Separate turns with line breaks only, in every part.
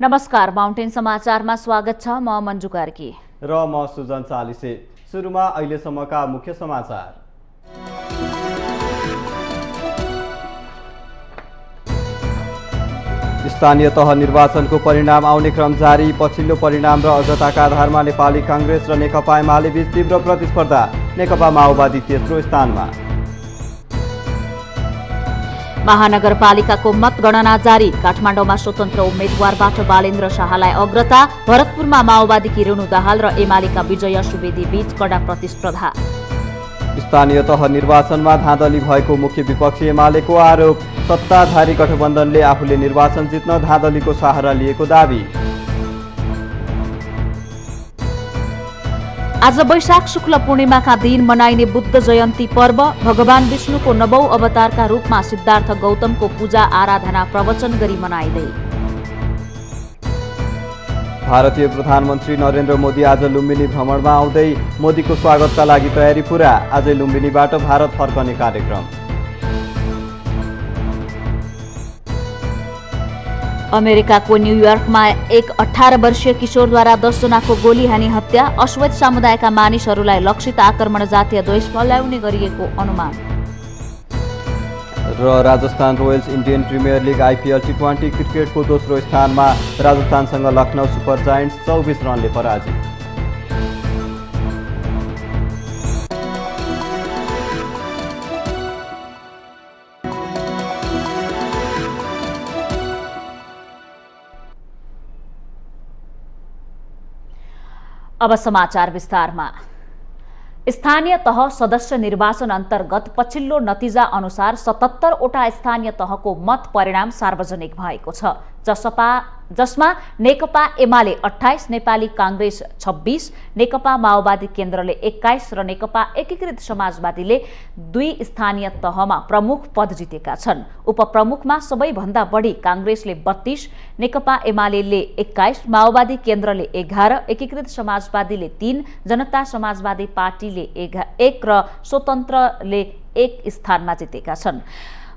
नमस्कार, माउन्टेन समाचारमा स्वागत छ। म मञ्जु कार्की
र म सुजन चालिसे। सुरुमा अहिलेसम्मका मुख्य समाचार। स्थानीय तह निर्वाचनको परिणाम आउने क्रम जारी। पछिल्लो परिणाम र अग्रताका आधारमा नेपाली कांग्रेस र नेकपा एमाले बीच तीव्र प्रतिस्पर्धा। नेकपा माओवादी तेस्रो स्थानमा।
महानगरपालिकाको मतगणना जारी। काठमाडौँमा स्वतन्त्र उम्मेद्वारबाट बालेन्द्र शाहलाई अग्रता। भरतपुरमा माओवादीकी रेणु दाहाल र एमालेका विजय सुवेदी बीच कडा प्रतिस्पर्धा।
स्थानीय तह निर्वाचनमा धाँधली भएको मुख्य विपक्षी एमालेको आरोप। सत्ताधारी गठबन्धनले आफूले निर्वाचन जित्न धाँधलीको सहारा लिएको दावी।
आज वैशाख शुक्ल पूर्णिमाका दिन मनाइने बुद्ध जयन्ती पर्व। भगवान विष्णुको 9औं अवतारका रूपमा सिद्धार्थ गौतमको पूजा आराधना प्रवचन गरी मनाइँदै।
भारतीय प्रधानमन्त्री नरेन्द्र मोदी आज लुम्बिनी भ्रमणमा आउँदै। मोदीको स्वागतका लागि तयारी पूरा। आजै लुम्बिनीबाट भारत फर्कने कार्यक्रम।
अमेरिकाको न्युयोर्कमा एक 18 वर्षीय किशोरद्वारा 10 जनाको गोली हानी हत्या। अश्वेत समुदायका मानिसहरूलाई लक्षित आक्रमण जातीय द्वेष फैलाउने गरिएको अनुमान।
र Rajasthan Royals Indian Premier League IPL टी20 क्रिकेटको दोस्रो स्थानमा। राजस्थानसँग लखनऊ सुपर जायन्ट्स 24 रनले पराजित।
अब समाचार विस्तारमा। स्थानीय तह सदस्य निर्वाचन अन्तर्गत पछिल्लो नतिजा अनुसार 77 वटा स्थानीय तहको मत परिणाम सार्वजनिक भएको छ, जसमा नेकपा एमाले 28, नेपाली कांग्रेस 26, नेकपा माओवादी केन्द्रले 21 र नेकपा एकीकृत समाजवादीले 2 स्थानीय तहमा प्रमुख पद जितेका छन्। उपप्रमुखमा सबैभन्दा बढी कांग्रेसले 32, नेकपा एमाले 21, माओवादी केन्द्रले 11, एकीकृत समाजवादीले 3, जनता समाजवादी पार्टीले 1 र स्वतन्त्रले 1 स्थानमा जितेका छन्।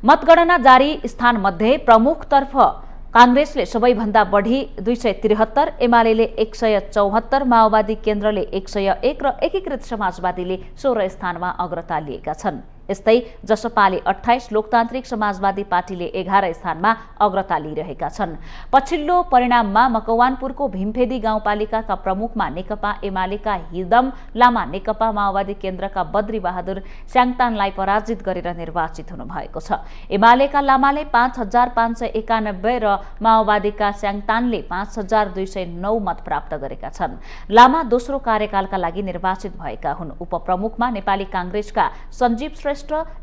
मतगणना जारी स्थानमध्ये प्रमुखतर्फ कांग्रेसले सबैभन्दा बढी 273, एमाले 174, माओवादी केन्द्रले 101 र एकीकृत समाजवादीले 16 स्थानमा अग्रता लिएका छन्। यस्तै जसपाले 28, लोकतान्त्रिक समाजवादी पार्टीले 11 स्थानमा अग्रता लिइरहेका छन्। पछिल्लो परिणाममा मकवानपुरको भीमफेदी गाउँपालिकाका प्रमुखमा नेकपा एमालेका हिदम लामा नेकपा माओवादी केन्द्रका बद्री बहादुर स्याङतानलाई पराजित गरेर निर्वाचित हुनुभएको छ। एमालेका लामाले 5591 र माओवादीका स्याङतानले 5209 मत प्राप्त गरेका छन्। लामा दोस्रो कार्यकालका लागि निर्वाचित भएका हुन्। उपप्रमुखमा नेपाली कांग्रेसका सञ्जीव श्रेष्ठ,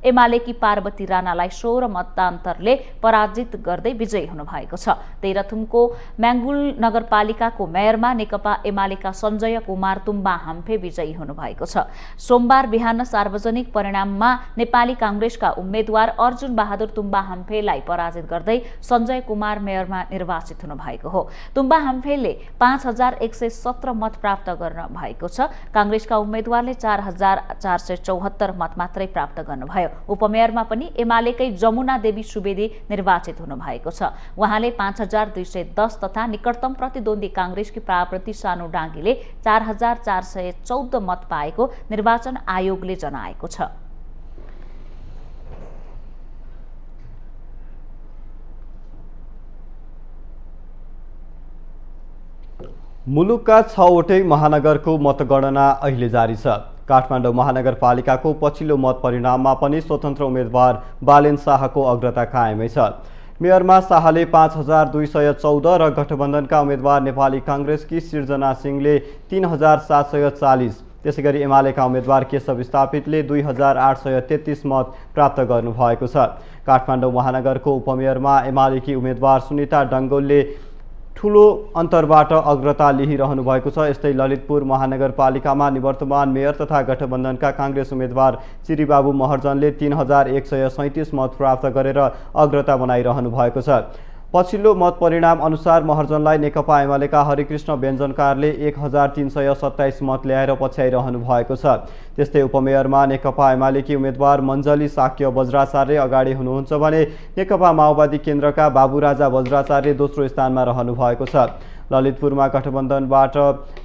एमालेकी पार्वती राणालाई 16 मतान्तरले पराजित गर्दै विजयी हुनुभएको छ। तेह्रथुमको म्याङ्गुल नगरपालिकाको मेयरमा नेकपा एमालेका सञ्जय कुमार तुम्बा हम्फे विजयी हुनुभएको छ। सोमबार बिहान सार्वजनिक परिणाममा नेपाली कांग्रेसका उम्मेद्वार अर्जुन बहादुर तुम्बा हम्फेलाई पराजित गर्दै सञ्जय कुमार मेयरमा निर्वाचित हुनुभएको हो। तुम्बा हम्फेले 5117 मत प्राप्त गर्न भएको छ। कांग्रेसका उम्मेद्वारले 4474 मत मात्रै प्राप्त गर्नुभयो। उपमेयरमा पनि एमालेकै जमुना देवी सुवेदी निर्वाचित हुनुभएको छ। उहाँले 5210 तथा निकटतम प्रतिद्वन्दी कांग्रेसकी प्राप्रति सानु डाँगीले 4414 मत पाएको निर्वाचन आयोगले जनाएको छ।
मुलुकका 6वटै महानगरको मतगणना अहिले जारी छ। काठमाडौँ महानगरपालिकाको पछिल्लो मत परिणाममा पनि स्वतन्त्र उम्मेद्वार बालेन शाहको अग्रता कायमै छ। मेयरमा शाहले 5214 र गठबन्धनका उम्मेद्वार नेपाली कांग्रेसकी सिर्जना सिंहले 3740, त्यसैगरी एमालेका उम्मेद्वार केशव स्थापितले 2833 मत प्राप्त गर्नुभएको छ। काठमाडौँ महानगरको उपमेयरमा एमालेकी उम्मेद्वार सुनिता डङ्गोलले ठूलो अन्तरबाट अग्रता लिइरहनु भएको छ। यस्तै ललितपुर महानगरपालिकामा निवर्तमान मेयर तथा गठबन्धनका कांग्रेस उम्मेद्वार चिरीबाबु महर्जनले 3137 मत प्राप्त गरेर अग्रता बनाइरहनु भएको छ। पछिल्लो मत परिणाम अनुसार महर्जनलाई नेकपा एमालेका हरिकृष्ण व्यञ्जनकारले 1327 मत ल्याएर पछ्याइरहनु भएको छ। त्यस्तै उपमेयरमा नेकपा एमालेकी उम्मेद्वार मञ्जली शाक्य वज्राचार्य अगाडि हुनुहुन्छ भने नेकपा माओवादी केन्द्रका बाबुराजा वज्राचार्य दोस्रो स्थानमा रहनु भएको छ। ललितपुरमा गठबन्धनबाट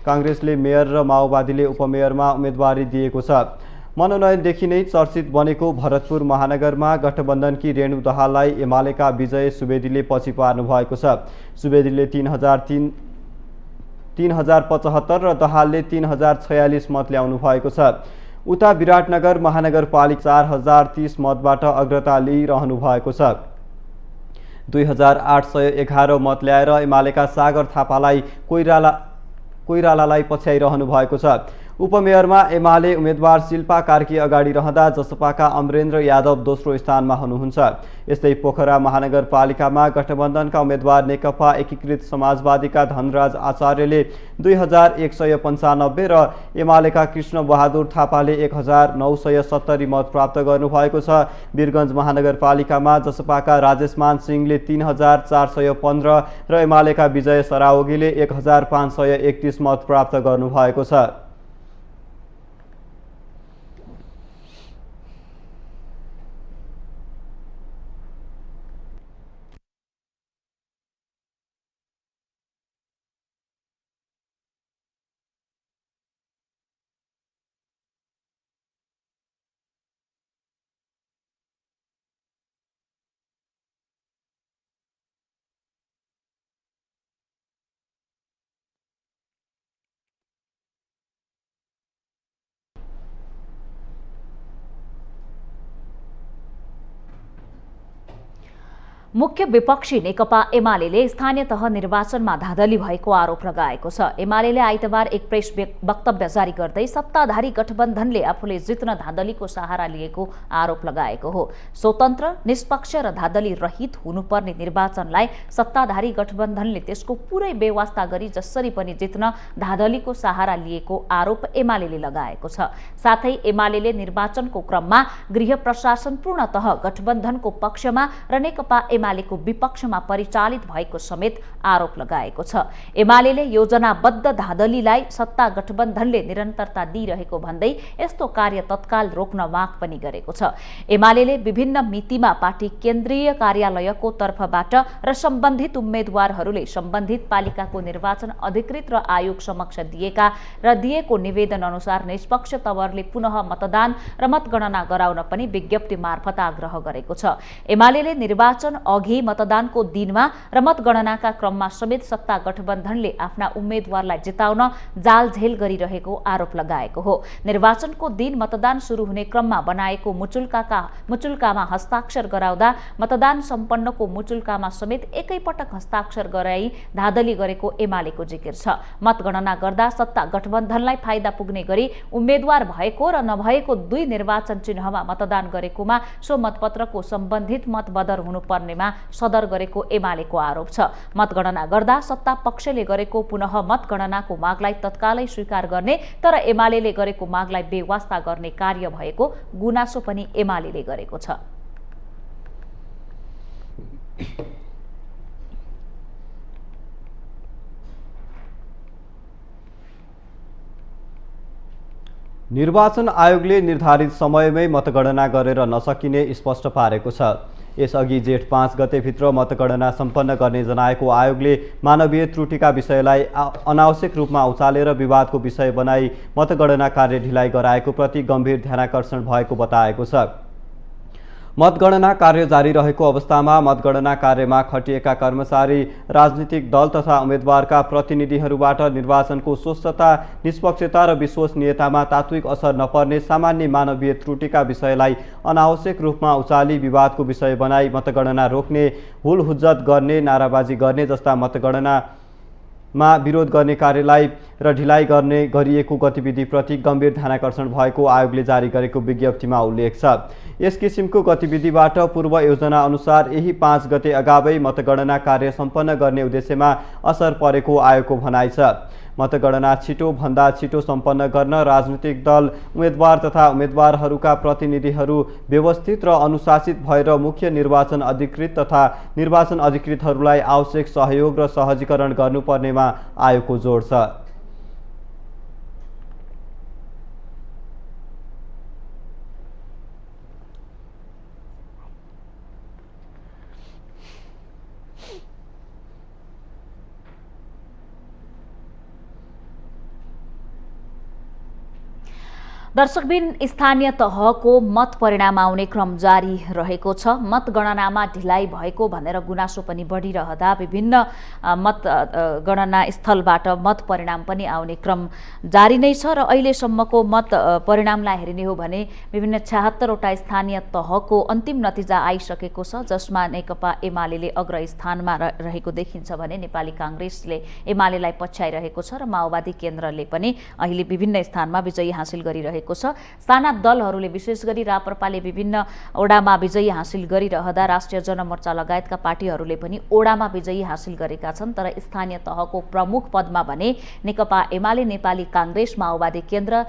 काङ्ग्रेसले मेयर र माओवादीले उपमेयरमा उम्मेदवारी दिएको छ। मनोनयनदेखि नै चर्चित बनेको भरतपुर महानगरमा गठबन्धनकी रेणु दाहाललाई एमालेका विजय सुवेदीले पछि पार्नु भएको छ। सुवेदीले 3075 र दाहालले 3046 मत ल्याउनु भएको छ। उता विराटनगर महानगरपालिका 4030 मतबाट अग्रता लिइरहनु भएको छ। 2811 मत ल्याएर एमालेका सागर थापालाई कोइरालालाई पछ्याइरहनु भएको छ। उपमेयरमा एमाले उम्मेद्वार शिल्पा कार्की अगाडि रहँदा जसपाका अमरेन्द्र यादव दोस्रो स्थानमा हुनुहुन्छ। यस्तै पोखरा महानगरपालिकामा गठबन्धनका उम्मेद्वार नेकपा एकीकृत समाजवादीका धनराज आचार्यले 2195 र एमालेका कृष्ण बहादुर थापाले 1970 मत प्राप्त गर्नुभएको छ। वीरगञ्ज महानगरपालिकामा जसपाका राजेशमान सिंहले 3415 र एमालेका विजय सरावगीले 1531 मत प्राप्त गर्नुभएको छ।
मुख्य विपक्षी नेकपा एमालेले स्थानीय तह निर्वाचनमा धाँधली भएको आरोप लगाएको छ। एमालेले आइतबार एक प्रेस वक्तव्य जारी गर्दै सत्ताधारी गठबन्धनले आफूले जित्न धाँधलीको सहारा लिएको आरोप लगाएको हो। स्वतन्त्र, निष्पक्ष र धाँधली रहित हुनुपर्ने निर्वाचनलाई सत्ताधारी गठबन्धनले त्यसको पुरै बेवास्ता गरी जसरी पनि जित्न धाँधलीको सहारा लिएको आरोप एमालेले लगाएको छ। साथै एमालेले निर्वाचनको क्रममा गृह प्रशासन पूर्णतः गठबन्धनको पक्षमा र नेकपा एमालेको विपक्षमा परिचालित भएको समेत आरोप लगाएको छ। एमालेले योजनाबद्ध धाँधलीलाई सत्ता गठबन्धनले निरन्तरता दिइरहेको भन्दै यस्तो कार्य तत्काल रोक्न माग पनि गरेको छ। एमालेले विभिन्न मितिमा पार्टी केन्द्रीय कार्यालयको तर्फबाट र सम्बन्धित उम्मेद्वारहरूले सम्बन्धित पालिकाको निर्वाचन अधिकृत र आयोग समक्ष दिएको निवेदन अनुसार निष्पक्ष तवरले पुनः मतदान र मतगणना गराउन पनि विज्ञप्ति मार्फत आग्रह गरेको छ। एमालेले निर्वाचन अघि मतदानको दिनमा र मतगणनाका क्रममा समेत सत्ता गठबन्धनले आफ्ना उम्मेद्वारलाई जिताउन जालझेल गरिरहेको आरोप लगाएको हो। निर्वाचनको दिन मतदान सुरु हुने क्रममा बनाएको मुचुल्कामा हस्ताक्षर गराउँदा मतदान सम्पन्नको मुचुल्कामा समेत एकैपटक हस्ताक्षर गराई धाँधली गरेको एमालेको जिकिर छ। मतगणना गर्दा सत्ता गठबन्धनलाई फाइदा पुग्ने गरी उम्मेद्वार भएको र नभएको दुई निर्वाचन चिन्हमा मतदान गरेकोमा सो मतपत्रको सम्बन्धित मतबदर हुनुपर्नेमा सदर गरेको एमालेको आरोप छ। मतगणना गर्दा सत्ता पक्षले गरेको पुनः मतगणनाको मागलाई तत्कालै स्वीकार गर्ने तर एमालेले गरेको मागलाई बेवास्ता गर्ने कार्य भएको गुनासो पनि एमालेले गरेको छ।
निर्वाचन आयोगले निर्धारित समयमै मतगणना गरेर नसकिने स्पष्ट पारेको छ। यसअघि जेठ 5 गतेभित्र मतगणना सम्पन्न गर्ने जनाएको आयोगले मानवीय त्रुटिका विषयलाई अनावश्यक रूपमा उचालेर विवादको विषय बनाई मतगणना कार्य ढिलाइ गराएको प्रति गम्भीर ध्यानाकर्षण भएको बताएको छ। मतगणना कार्य जारी रहेको अवस्थामा मतगणना कार्यमा खटिएका कर्मचारी, राजनीतिक दल तथा उम्मेद्वारका प्रतिनिधिहरूबाट निर्वाचनको स्वस्थता, निष्पक्षता र विश्वसनीयतामा तात्विक असर नपर्ने सामान्य मानवीय त्रुटिका विषयलाई अनावश्यक रूपमा उचाली विवादको विषय बनाई मतगणना रोक्ने, हुलहुज्जत गर्ने, नाराबाजी गर्ने जस्ता मतगणनामा विरोध गर्ने कार्यलाई र ढिलाइ गर्ने गरिएको गतिविधिप्रति गम्भीर ध्यानाकर्षण भएको आयोगले जारी गरेको विज्ञप्तिमा उल्लेख छ। यस किसिमको गतिविधिबाट पूर्व योजना अनुसार यही 5 गते अगावै मतगणना कार्य सम्पन्न गर्ने उद्देश्यमा असर परेको आयोगको भनाइ छ। मतगणना छिटोभन्दा छिटो सम्पन्न गर्न राजनीतिक दल, उम्मेदवार तथा उम्मेदवारहरूका प्रतिनिधिहरू व्यवस्थित र अनुशासित भएर मुख्य निर्वाचन अधिकृत तथा निर्वाचन अधिकृतहरूलाई आवश्यक सहयोग र सहजीकरण गर्नुपर्नेमा आयोगको जोड छ।
दर्शकबिन, स्थानीय तहको मत परिणाम आउने क्रम जारी रहेको छ। मतगणनामा ढिलाइ भएको भनेर गुनासो पनि बढिरहँदा विभिन्न मतगणना स्थलबाट मत परिणाम पनि आउने क्रम जारी नै छ र अहिलेसम्मको मत परिणामलाई हेरिने हो भने विभिन्न 76वटा स्थानीय तहको अन्तिम नतिजा आइसकेको छ, जसमा नेकपा एमाले अग्रस्थानमा रहेको देखिन्छ भने नेपाली काङ्ग्रेसले एमालेलाई पछ्याइरहेको छ र माओवादी केन्द्रले पनि अहिले विभिन्न स्थानमा विजयी हासिल गरिरहेको छ। साना दलहरूले विशेष गरी राप्रपाले विभिन्न ओडामा विजयी हासिल गरिरहँदा राष्ट्रिय जनमोर्चा लगायतका पार्टीहरूले पनि ओडामा विजयी हासिल गरेका छन्, तर स्थानीय तहको प्रमुख पदमा भने नेकपा एमाले, नेपाली काङ्ग्रेस, माओवादी केन्द्र,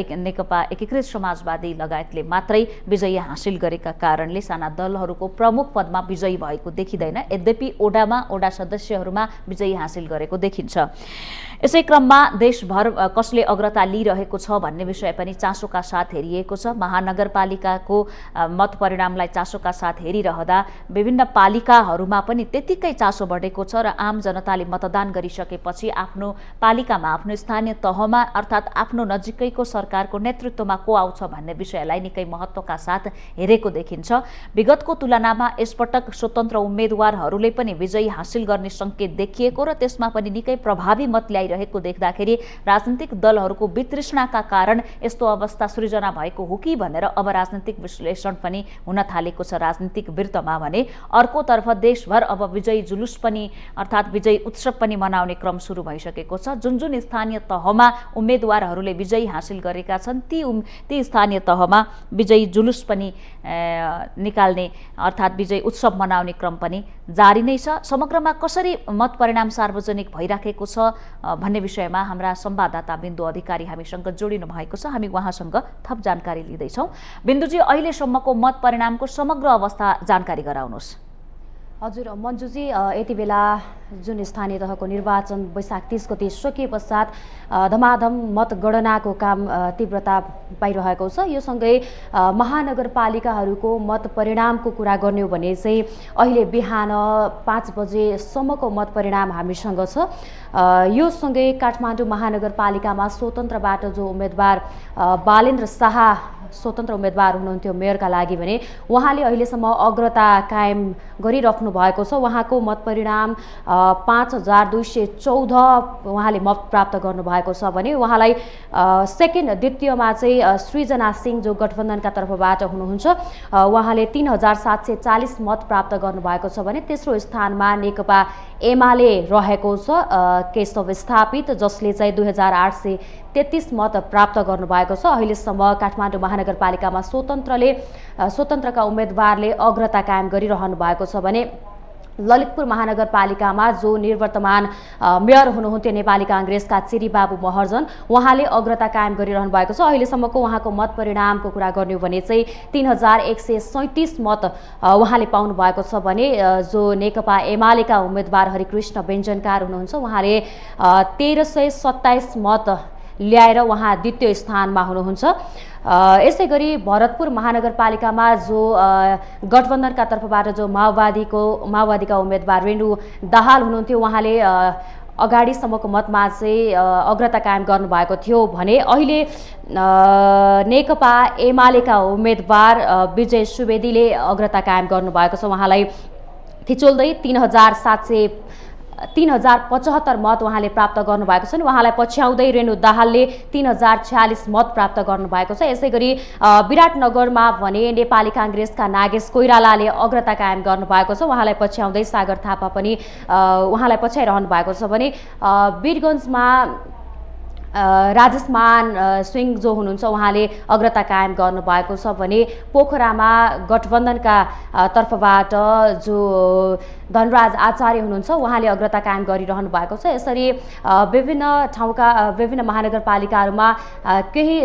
नेकपा एकीकृत समाजवादी लगायतले मात्रै विजयी हासिल गरेका कारणले साना दलहरूको प्रमुख पदमा विजयी भएको देखिँदैन। यद्यपि ओडामा ओडा सदस्यहरूमा विजयी हासिल गरेको देखिन्छ। यसै क्रममा देशभर कसले अग्रता लिइरहेको छ भन्ने विषय पनि चासोका साथ हेरिएको छ। महानगरपालिकाको मत परिणामलाई चासोका साथ हेरिरहँदा विभिन्न पालिकाहरूमा पनि त्यतिकै चासो बढेको छ र आम जनताले मतदान गरिसकेपछि आफ्नो पालिकामा, आफ्नो स्थानीय तहमा अर्थात् आफ्नो नजिकैको सरकारको नेतृत्वमा को आउँछ भन्ने विषयलाई निकै महत्त्वका साथ हेरेको देखिन्छ। विगतको तुलनामा यसपटक स्वतन्त्र उम्मेदवारहरूले पनि विजयी हासिल गर्ने सङ्केत देखिएको र त्यसमा पनि निकै प्रभावी मत ल्याइरहेको देख्दाखेरि राजनीतिक दलहरूको वितृष्णाका कारण यस्तो अवस्था सृजना भएको हो कि भनेर अब राजनीतिक विश्लेषण पनि हुन थालेको छ राजनीतिक वृत्तमा भने। अर्कोतर्फ देशभर अब विजयी जुलुस पनि अर्थात् विजयी उत्सव पनि मनाउने क्रम सुरु भइसकेको छ। जुन जुन स्थानीय तहमा उम्मेदवारहरूले विजयी हासिल गरेका छन् ती स्थानीय तहमा विजयी जुलुस पनि निकाल्ने अर्थात् विजयी उत्सव मनाउने क्रम पनि जारी नै छ। समग्रमा कसरी मत परिणाम सार्वजनिक भइराखेको छ भन्ने विषयमा हाम्रा संवाददाता बिन्दु अधिकारी हामीसँग जोडिनु भएको छ। हामी उहाँसँग थप जानकारी लिँदैछौँ। बिन्दुजी, अहिलेसम्मको मत परिणामको समग्र अवस्था जानकारी गराउनुहोस्।
हजुर मन्जुजी, यति बेला जुन स्थानीय तहको निर्वाचन वैशाख 30 गते सकिए पश्चात धमाधम मतगणनाको काम तीव्रता पाइरहेको छ। यो सँगै महानगरपालिकाहरूको मत परिणामको कुरा गर्ने हो भने चाहिँ अहिले बिहान 5 बजेसम्मको मत परिणाम हामीसँग छ। यो सँगै काठमाडौँ महानगरपालिकामा स्वतन्त्रबाट जो उम्मेदवार बालेन्द्र शाह स्वतन्त्र उम्मेदवार हुनुहुन्थ्यो मेयरका लागि भने उहाँले अहिलेसम्म अग्रता कायम गरिराख्नु भएको छ। उहाँको मत परिणाम 5214 उहाँले मत प्राप्त गर्नुभएको छ भने उहाँलाई द्वितीयमा चाहिँ सृजना सिंह जो गठबन्धनका तर्फबाट हुनुहुन्छ उहाँले 3740 मत प्राप्त गर्नुभएको छ भने तेस्रो स्थानमा नेकपा एमाले रहेको छ केशव स्थापित, जसले चाहिँ 2833 मत प्राप्त गर्नुभएको छ। अहिलेसम्म काठमाडौँ महानगरपालिकामा स्वतन्त्रका उम्मेदवारले अग्रता कायम गरिरहनु भएको छ भने ललितपुर महानगरपालिकामा जो निवर्तमान मेयर हुनुहुन्थ्यो नेपाली काङ्ग्रेसका चिरीबाबु महर्जन उहाँले अग्रता कायम गरिरहनु भएको छ। अहिलेसम्मको उहाँको मत परिणामको कुरा गर्ने हो भने चाहिँ 3137 मत उहाँले पाउनु भएको छ भने जो नेकपा एमालेका उम्मेदवार हरिकृष्ण व्यञ्जनकार हुनुहुन्छ उहाँले 1327 मत ल्याएर उहाँ द्वितीय स्थानमा हुनुहुन्छ। यसै गरी भरतपुर महानगरपालिकामा जो गठबन्धनका तर्फबाट जो माओवादीका उम्मेदवार रेणु दाहाल हुनुहुन्थ्यो उहाँले अगाडिसम्मको मतमा चाहिँ अग्रता कायम गर्नुभएको थियो भने अहिले नेकपा एमालेका उम्मेदवार विजय सुवेदीले अग्रता कायम गर्नुभएको छ। उहाँलाई थिचोल्दै 3075 मत उहाँले प्राप्त गर्नुभएको छ। उहाँलाई पछ्याउँदै रेणु दाहालले 3046 मत प्राप्त गर्नुभएको छ। यसै गरी विराटनगरमा भने नेपाली काङ्ग्रेसका नागेश कोइरालाले अग्रता कायम गर्नुभएको छ। उहाँलाई पछ्याउँदै सागर थापा पनि उहाँलाई पछ्याइरहनु भएको छ भने वीरगञ्जमा राजेशमान सिंह जो हुनुहुन्छ उहाँले अग्रता कायम गर्नुभएको छ भने पोखरामा गठबन्धनका तर्फबाट जो धनराज आचार्य हुनुहुन्छ उहाँले अग्रता कायम गरिरहनु भएको छ। यसरी विभिन्न ठाउँका विभिन्न महानगरपालिकाहरूमा केही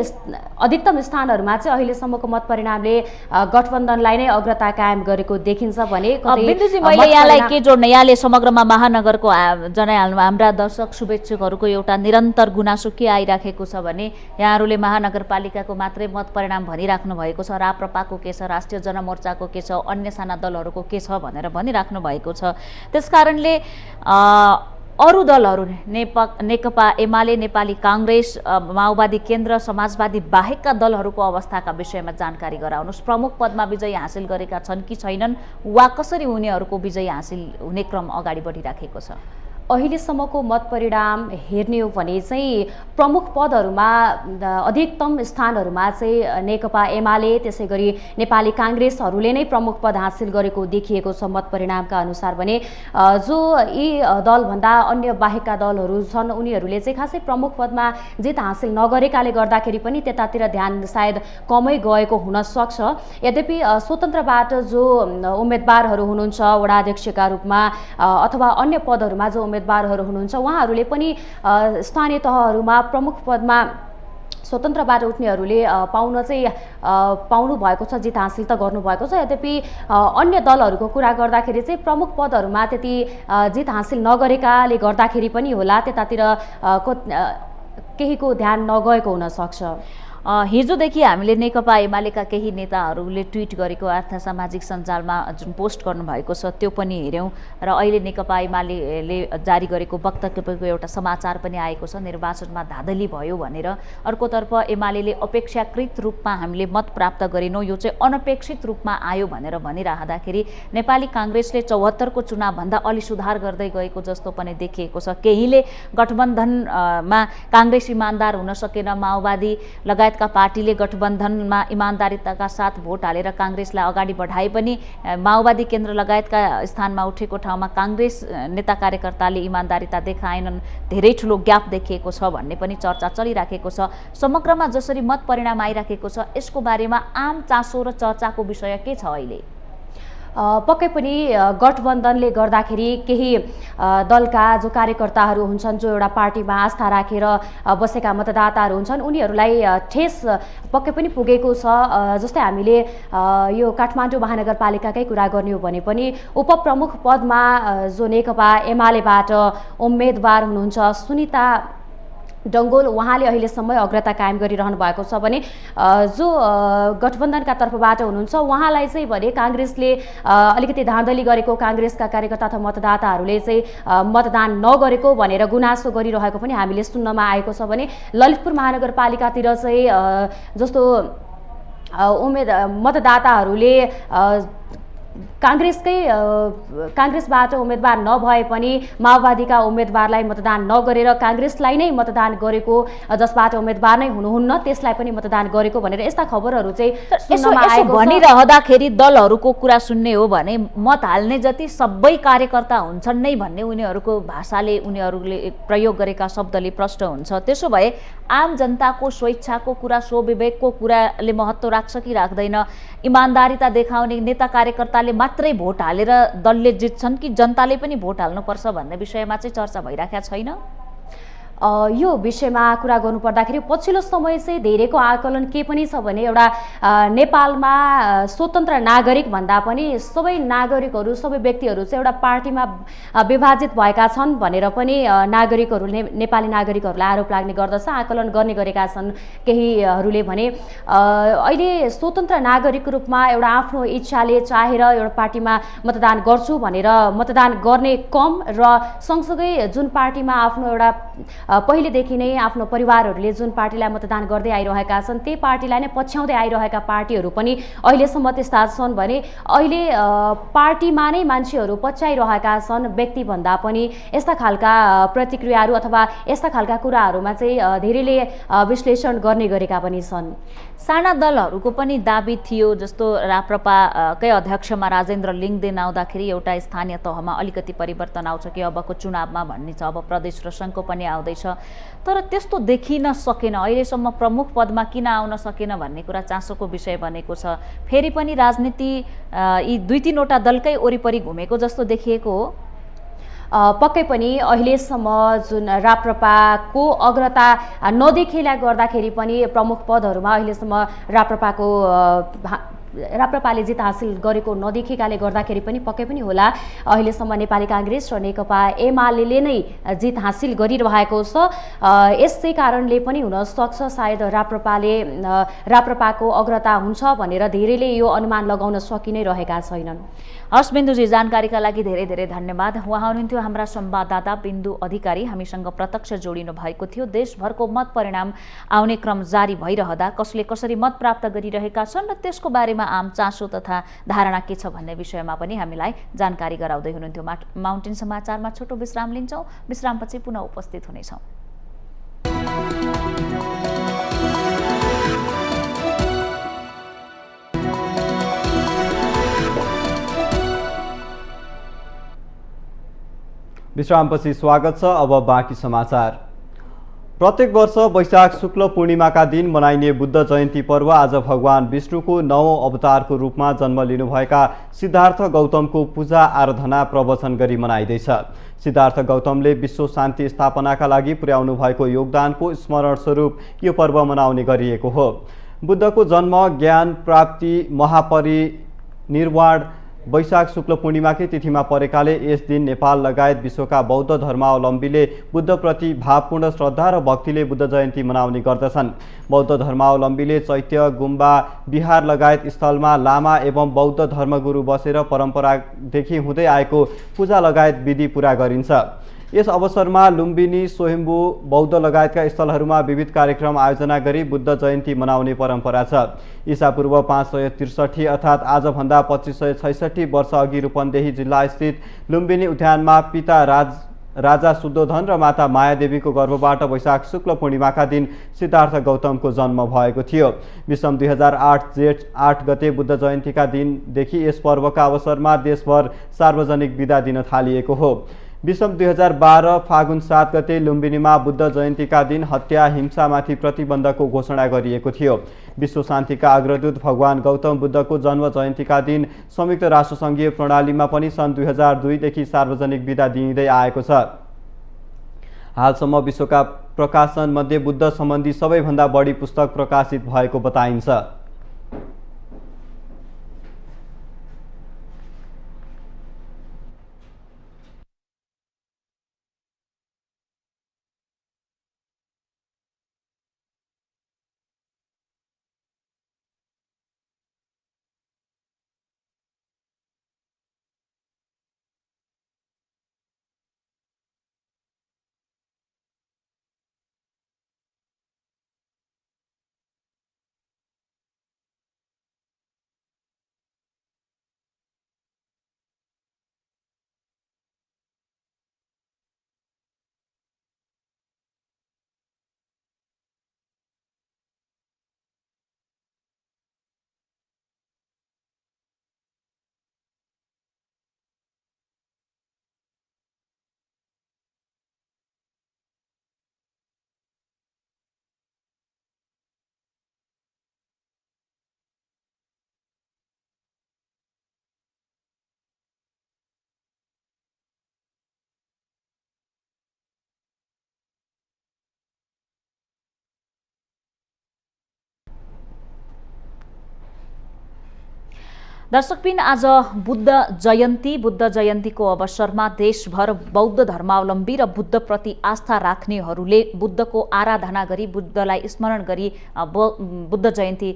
अधिकतम स्थानहरूमा चाहिँ अहिलेसम्मको मत परिणामले गठबन्धनलाई नै अग्रता कायम गरेको देखिन्छ भने
बिन्दुजी मैले यहाँलाई के जोड्ने, यहाँले समग्रमा महानगरको जनाइहाल्नु, हाम्रा दर्शक शुभेच्छुकहरूको एउटा निरन्तर गुनासो के आइराखेको छ भने यहाँहरूले महानगरपालिकाको मात्रै मत परिणाम भनिराख्नु भएको छ, राप्रपाको के छ, राष्ट्रिय जनमोर्चाको के छ, अन्य साना दलहरूको के छ भनेर भनिराख्नु भएको छ। त्यसकारणले अरू दलहरू नेकपा एमाले, नेपाली काङ्ग्रेस, माओवादी केन्द्र, समाजवादी बाहेकका दलहरूको अवस्थाका विषयमा जानकारी गराउनुहोस्। प्रमुख पदमा विजय हासिल गरेका छन् कि छैनन् वा कसरी उनीहरूको विजय हासिल हुने क्रम अगाडि बढिराखेको छ?
अहिलेसम्मको मत परिणाम हेर्ने हो भने चाहिँ प्रमुख पदहरूमा अधिकतम स्थानहरूमा चाहिँ नेकपा एमाले त्यसै गरी नेपाली काङ्ग्रेसहरूले नै प्रमुख पद हासिल गरेको देखिएको छ मत परिणामका अनुसार भने जो यी दलभन्दा अन्य बाहेकका दलहरू छन् उनीहरूले चाहिँ खासै प्रमुख पदमा जित हासिल नगरेकाले गर्दाखेरि पनि त्यतातिर ध्यान सायद कमै गएको हुन सक्छ। यद्यपि स्वतन्त्रबाट जो उम्मेदवारहरू हुनुहुन्छ वडा अध्यक्षका रूपमा अथवा अन्य पदहरूमा जो उम्मेदवारहरू हुनुहुन्छ उहाँहरूले पनि स्थानीय तहहरूमा प्रमुख पदमा स्वतन्त्रबाट उठ्नेहरूले पाउनु भएको छ, जित हासिल त गर्नुभएको छ। यद्यपि अन्य दलहरूको कुरा गर्दाखेरि चाहिँ प्रमुख पदहरूमा त्यति जित हासिल नगरेकाले गर्दाखेरि पनि होला त्यतातिर केहीको ध्यान नगएको हुन सक्छ।
हिजोदेखि हामीले नेकपा एमालेका केही नेताहरूले ट्विट गरेको अर्थ सामाजिक सञ्जालमा जुन पोस्ट गर्नुभएको छ त्यो पनि हेऱ्यौँ र अहिले नेकपा एमाले जारी गरेको वक्तव्यको एउटा समाचार पनि आएको छ, निर्वाचनमा धाँधली भयो भनेर। अर्कोतर्फ एमाले अपेक्षाकृत रूपमा हामीले मत प्राप्त गरेनौँ, यो चाहिँ अनपेक्षित रूपमा आयो भनेर भनिराख्दाखेरि नेपाली काङ्ग्रेसले 74को चुनावभन्दा अलि सुधार गर्दै गएको जस्तो पनि देखिएको छ। केहीले गठबन्धनमा काङ्ग्रेस इमान्दार हुन सकेन, माओवादी लगायत का पार्टीले गठबन्धनमा इमान्दारिताका साथ भोट हालेर काङ्ग्रेसलाई अगाडि बढाए पनि माओवादी केन्द्र लगायतका स्थानमा उठेको ठाउँमा काङ्ग्रेस नेता कार्यकर्ताले इमान्दारिता देखाएनन्, धेरै ठुलो ग्याप देखिएको छ भन्ने पनि चर्चा चलिराखेको छ। समग्रमा जसरी मत परिणाम आइराखेको छ यसको बारेमा आम चासो र चर्चाको विषय के छ अहिले?
पक्कै पनि गठबन्धनले गर्दाखेरि केही दलका जो कार्यकर्ताहरू हुन्छन्, जो एउटा पार्टीमा आस्था राखेर बसेका मतदाताहरू हुन्छन् उनीहरूलाई ठेस पक्कै पनि पुगेको छ। जस्तै हामीले यो काठमाडौँ महानगरपालिकाकै कुरा गर्ने हो भने पनि उपप्रमुख पदमा जो नेकपा एमालेबाट उम्मेदवार हुनुहुन्छ सुनिता डङ्गोल उहाँले अहिलेसम्म अग्रता कायम गरिरहनु भएको छ भने जो गठबन्धनका तर्फबाट हुनुहुन्छ उहाँलाई चाहिँ भने काङ्ग्रेसले अलिकति धाँधली गरेको, काङ्ग्रेसका कार्यकर्ता अथवा मतदाताहरूले चाहिँ मतदान नगरेको भनेर गुनासो गरिरहेको पनि हामीले सुन्नमा आएको छ भने ललितपुर महानगरपालिकातिर चाहिँ जस्तो मतदाताहरूले काङ्ग्रेसबाट उम्मेदवार नभए पनि माओवादीका उम्मेदवारलाई मतदान नगरेर काङ्ग्रेसलाई नै मतदान गरेको, जसबाट उम्मेदवार नै हुनुहुन्न त्यसलाई पनि मतदान गरेको भनेर यस्ता खबरहरू चाहिँ सुन्नमा आएको छ।
भनिरहँदाखेरि दलहरूको कुरा सुन्ने हो भने मत हाल्ने जति सबै कार्यकर्ता हुन्छन् नै भन्ने उनीहरूको भाषाले उनीहरूले प्रयोग गरेका शब्दले प्रष्ट हुन्छ। त्यसो भए आम जनताको स्वेच्छाको कुरा, स्वविवेकको कुराले महत्त्व राख्छ कि राख्दैन? इमान्दारिता देखाउने नेता कार्यकर्ताले मात्रै भोट हालेर दलले जित्छन् कि जनताले पनि भोट हाल्नुपर्छ भन्ने विषयमा चाहिँ चर्चा भइराखेको छैन?
यो विषयमा कुरा गर्नुपर्दाखेरि पछिल्लो समय चाहिँ धेरैको आकलन के पनि छ भने एउटा नेपालमा स्वतन्त्र नागरिक भन्दा पनि सबै नागरिकहरू, सबै व्यक्तिहरू चाहिँ एउटा पार्टीमा विभाजित भएका छन् भनेर पनि नागरिकहरूले, नेपाली नागरिकहरूलाई आरोप लाग्ने गर्दछ, आकलन गर्ने गरेका छन् केहीहरूले भने। अहिले स्वतन्त्र नागरिकको रूपमा एउटा आफ्नो इच्छाले चाहेर एउटा पार्टीमा मतदान गर्छु भनेर मतदान गर्ने कम र सँगसँगै जुन पार्टीमा आफ्नो एउटा पहिलेदेखि नै आफ्नो परिवारहरूले जुन पार्टीलाई मतदान गर्दै आइरहेका छन् त्यही पार्टीलाई नै पछ्याउँदै आइरहेका पार्टीहरू पनि अहिलेसम्म त्यस्ता छन् भने अहिले पार्टीमा नै मान्छेहरू पछ्याइरहेका छन् व्यक्तिभन्दा पनि यस्ता खालका प्रतिक्रियाहरू अथवा यस्ता खालका कुराहरूमा चाहिँ धेरैले विश्लेषण गर्ने गरेका पनि छन्।
साना दलहरूको पनि दाबी थियो, जस्तो राप्रपाकै अध्यक्षमा राजेन्द्र लिङदेन आउँदाखेरि एउटा स्थानीय तहमा अलिकति परिवर्तन आउँछ कि अबको चुनावमा भन्ने छ, अब प्रदेश र सङ्घको पनि आउँदैछ, रहेछ, तर त्यस्तो देखिन सकेन। अहिलेसम्म प्रमुख पदमा किन आउन सकेन भन्ने कुरा चासोको विषय बनेको छ। फेरि पनि राजनीति यी 2-3वटा दलकै वरिपरि घुमेको जस्तो देखिएको हो।
पक्कै पनि अहिलेसम्म जुन राप्रपाको अग्रता नदेखिएला गर्दाखेरि पनि प्रमुख पदहरूमा अहिलेसम्म राप्रपाले जित हासिल गरेको नदेखेकाले गर्दाखेरि पनि पक्कै पनि होला अहिलेसम्म नेपाली काङ्ग्रेस र नेकपा एमाले नै जित हासिल गरिरहेको छ। यसै कारणले पनि हुनसक्छ सायद राप्रपाको अग्रता हुन्छ भनेर धेरैले यो अनुमान लगाउन सकि नै रहेका छैनन्।
हस् बिन्दुजी, जानकारीका लागि धेरै धेरै धन्यवाद। उहाँ हुनुहुन्थ्यो हाम्रा संवाददाता बिन्दु अधिकारी, हामीसँग प्रत्यक्ष जोडिनु भएको थियो। देशभरको मत परिणाम आउने क्रम जारी भइरहँदा कसले कसरी मत प्राप्त गरिरहेका छन् र त्यसको बारेमा आम चासो तथा धारणा के छ भन्ने विषयमा पनि हामीलाई जानकारी गराउँदै हुनुहुन्थ्यो। माउन्टेन समाचारमा छोटो विश्राम लिन्छौँ। विश्रामपछि पुनः उपस्थित हुनेछौँ।
विश्रामपछि स्वागत छ। अब बाँकी समाचार। प्रत्येक वर्ष वैशाख शुक्ल पूर्णिमाका दिन मनाइने बुद्ध जयन्ती पर्व आज भगवान विष्णुको 9औं अवतारको रूपमा जन्म लिनुभएका सिद्धार्थ गौतमको पूजा आराधना प्रवचन गरी मनाइँदैछ। सिद्धार्थ गौतमले विश्व शान्ति स्थापनाका लागि पुर्याउनु भएको योगदानको स्मरण स्वरूप यो पर्व मनाउने गरिएको हो। बुद्धको जन्म, ज्ञान प्राप्ति, महापरिनिर्वाण वैशाख शुक्ल पूर्णिमाकै तिथिमा परेकाले यस दिन नेपाल लगायत विश्वका बौद्ध धर्मावलम्बीले बुद्धप्रति भावपूर्ण श्रद्धा र भक्तिले बुद्ध जयन्ती मनाउने गर्दछन्। बौद्ध धर्मावलम्बीले चैत्य, गुम्बा, विहार लगायत स्थलमा लामा एवं बौद्ध धर्मगुरु बसेर परम्परादेखि हुँदै आएको पूजा लगायत विधि पुरा गरिन्छ। यस अवसरमा लुम्बिनी, स्वयम्भू, बौद्ध लगायतका स्थलहरूमा विविध कार्यक्रम आयोजना गरी बुद्ध जयन्ती मनाउने परम्परा छ। ईसापूर्व 563 अर्थात् आजभन्दा 2566 वर्ष अघि रूपन्देही जिल्ला स्थित लुम्बिनी उद्यानमा पिता राजा शुद्धोधन र माता मायादेवीको गर्भबाट वैशाख शुक्ल पूर्णिमाका दिन सिद्धार्थ गौतमको जन्म भएको थियो। विषम 2008 जेठ 8 गते बुद्ध जयन्तीका दिनदेखि यस पर्वका अवसरमा देशभर सार्वजनिक बिदा दिन थालिएको हो। विषम 2012 फागुन 7 गते लुम्बिनीमा बुद्ध जयन्तीका दिन हत्या हिंसामाथि प्रतिबन्धको घोषणा गरिएको थियो। विश्व शान्तिका अग्रदूत भगवान गौतम बुद्धको जन्म जयन्तीका दिन संयुक्त राष्ट्रसङ्घीय प्रणालीमा पनि सन् 2002 देखि सार्वजनिक बिदा दिइँदै आएको छ। हालसम्म विश्वका प्रकाशनमध्ये बुद्ध सम्बन्धी सबैभन्दा बढी पुस्तक प्रकाशित भएको बताइन्छ।
दर्शकबिन, आज बुद्ध जयन्तीको अवसरमा देशभर बौद्ध धर्मावलम्बी र बुद्धप्रति आस्था राख्नेहरूले बुद्धको आराधना गरी बुद्धलाई स्मरण गरी बुद्ध जयन्ती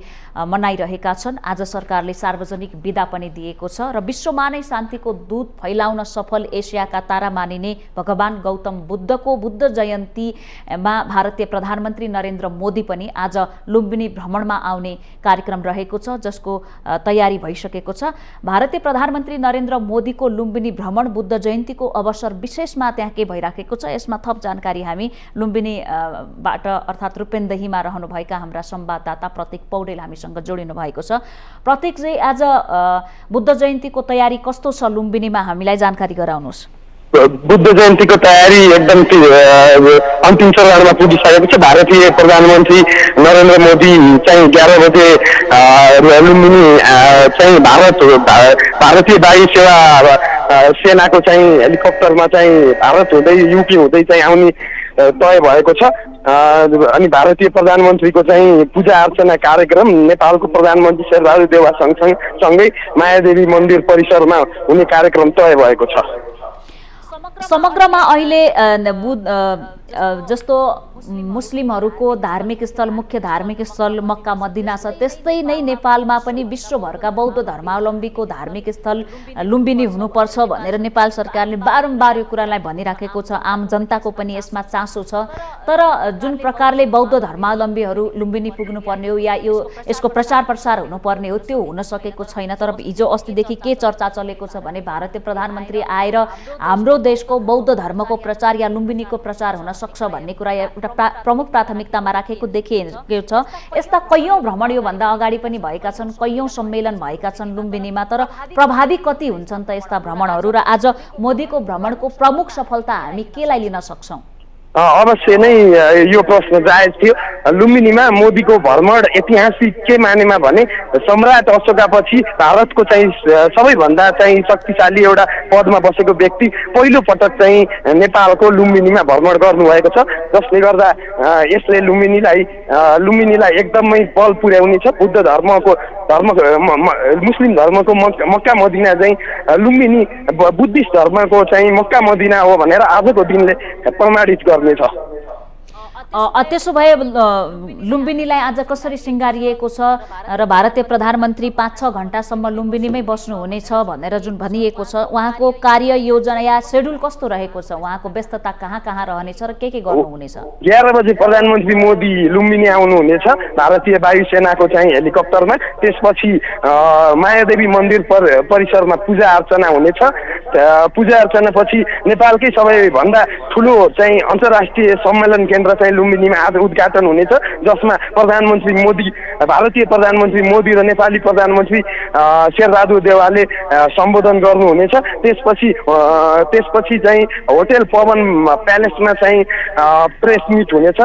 मनाइरहेका छन्। आज सरकारले सार्वजनिक बिदा पनि दिएको छ र विश्वमा नै शान्तिको दूत फैलाउन सफल एसियाका तारा मानिने भगवान गौतम बुद्धको बुद्ध जयन्तीमा भारतीय प्रधानमन्त्री नरेन्द्र मोदी पनि आज लुम्बिनी भ्रमणमा आउने कार्यक्रम रहेको छ, जसको तयारी भइसकेको छ। भारतीय प्रधानमन्त्री नरेन्द्र मोदीको लुम्बिनी भ्रमण बुद्ध जयन्तीको अवसर विशेषमा त्यहाँ के भइराखेको छ, यसमा थप जानकारी हामी लुम्बिनीबाट अर्थात् रूपेन्देहीमा रहनुभएका हाम्रा संवाददाता प्रतीक पौडेल हामीसँग जोडिनु भएको छ। प्रतीक, आज बुद्ध जयन्तीको तयारी कस्तो छ लुम्बिनीमा, हामीलाई जानकारी गराउनुहोस्।
बुद्ध जयन्तीको तयारी एकदम अन्तिम चरणमा पुगिसकेको छ। भारतीय प्रधानमन्त्री नरेन्द्र मोदी चाहिँ 11 बजे लुम्बिनी चाहिँ भारतीय वायु सेवा सेनाको चाहिँ हेलिकप्टरमा चाहिँ भारत हुँदै युपी हुँदै चाहिँ आउने तय भएको छ। अनि भारतीय प्रधानमन्त्रीको चाहिँ पूजा अर्चना कार्यक्रम नेपालको प्रधानमन्त्री शेरबहादुर देउवा सँगै मायादेवी मन्दिर परिसरमा हुने कार्यक्रम तय भएको छ।
समग्रमा अहिले जस्तो मुस्लिमहरूको धार्मिक स्थल, मुख्य धार्मिक स्थल मक्का मदिना छ, त्यस्तै नै नेपालमा पनि विश्वभरका बौद्ध धर्मावलम्बीको धार्मिक स्थल लुम्बिनी हुनुपर्छ भनेर नेपाल सरकारले बारम्बार यो कुरालाई भनिराखेको छ। आम जनताको पनि यसमा चासो छ। तर जुन प्रकारले बौद्ध धर्मावलम्बीहरू लुम्बिनी पुग्नुपर्ने हो या यसको प्रचार प्रसार हुनुपर्ने हो त्यो हुन सकेको छैन। तर हिजो अस्तिदेखि के चर्चा चलेको छ भने भारतीय प्रधानमन्त्री आएर हाम्रो देशको बौद्ध धर्मको प्रचार या लुम्बिनीको प्रचार हुन सक्छ भन्ने कुरा एउटा प्रमुख प्राथमिकतामा राखेको देखिएको छ। यस्ता कैयौं भ्रमण योभन्दा अगाडि पनि भएका छन्, कैयौं सम्मेलन भएका छन् लुम्बिनीमा, तर प्रभावी कति हुन्छन् त यस्ता भ्रमणहरू? र आज मोदीको भ्रमणको प्रमुख सफलता हामी केलाई लिन सक्छौं?
अवश्य नै यो प्रश्न जायज थियो। लुम्बिनीमा मोदीको भ्रमण ऐतिहासिक के मानेमा भने सम्राट अशोकापछि भारतको चाहिँ सबैभन्दा चाहिँ शक्तिशाली एउटा पदमा बसेको व्यक्ति पहिलो पटक चाहिँ नेपालको लुम्बिनीमा भ्रमण गर्नुभएको छ, जसले गर्दा यसले लुम्बिनीलाई एकदमै बल पुर्याउने छ। बुद्ध धर्मको मुस्लिम धर्मको मक्का मदिना चाहिँ लुम्बिनी बुद्धिस्ट धर्मको चाहिँ मक्का मदिना हो भनेर आजको दिनले प्रमाणित गर्नेछ।
त्यसो भए लुम्बिनीलाई आज कसरी सिंगारिएको छ र भारतीय प्रधानमन्त्री 5-6 घण्टासम्म लुम्बिनीमै बस्नुहुनेछ भनेर जुन भनिएको छ, उहाँको कार्य योजना या शेड्युल कस्तो रहेको छ? उहाँको व्यस्तता कहाँ कहाँ रहनेछ र के गर्नुहुनेछ?
11 बजे प्रधानमन्त्री मोदी लुम्बिनी आउनुहुनेछ भारतीय वायु सेनाको चाहिँ हेलिकप्टरमा। त्यसपछि मायादेवी मन्दिर परिसरमा पूजा अर्चना हुनेछ। पूजा अर्चना पछि नेपालकै सबैभन्दा ठुलो चाहिँ अन्तर्राष्ट्रिय सम्मेलन केन्द्र चाहिँ लुम्बिनीमा आज उद्घाटन हुनेछ, जसमा भारतीय प्रधानमन्त्री मोदी र नेपाली प्रधानमन्त्री शेरबहादुर देउवाले सम्बोधन गर्नुहुनेछ। त्यसपछि चाहिँ होटल पवन प्यालेसमा चाहिँ प्रेस मिट हुनेछ।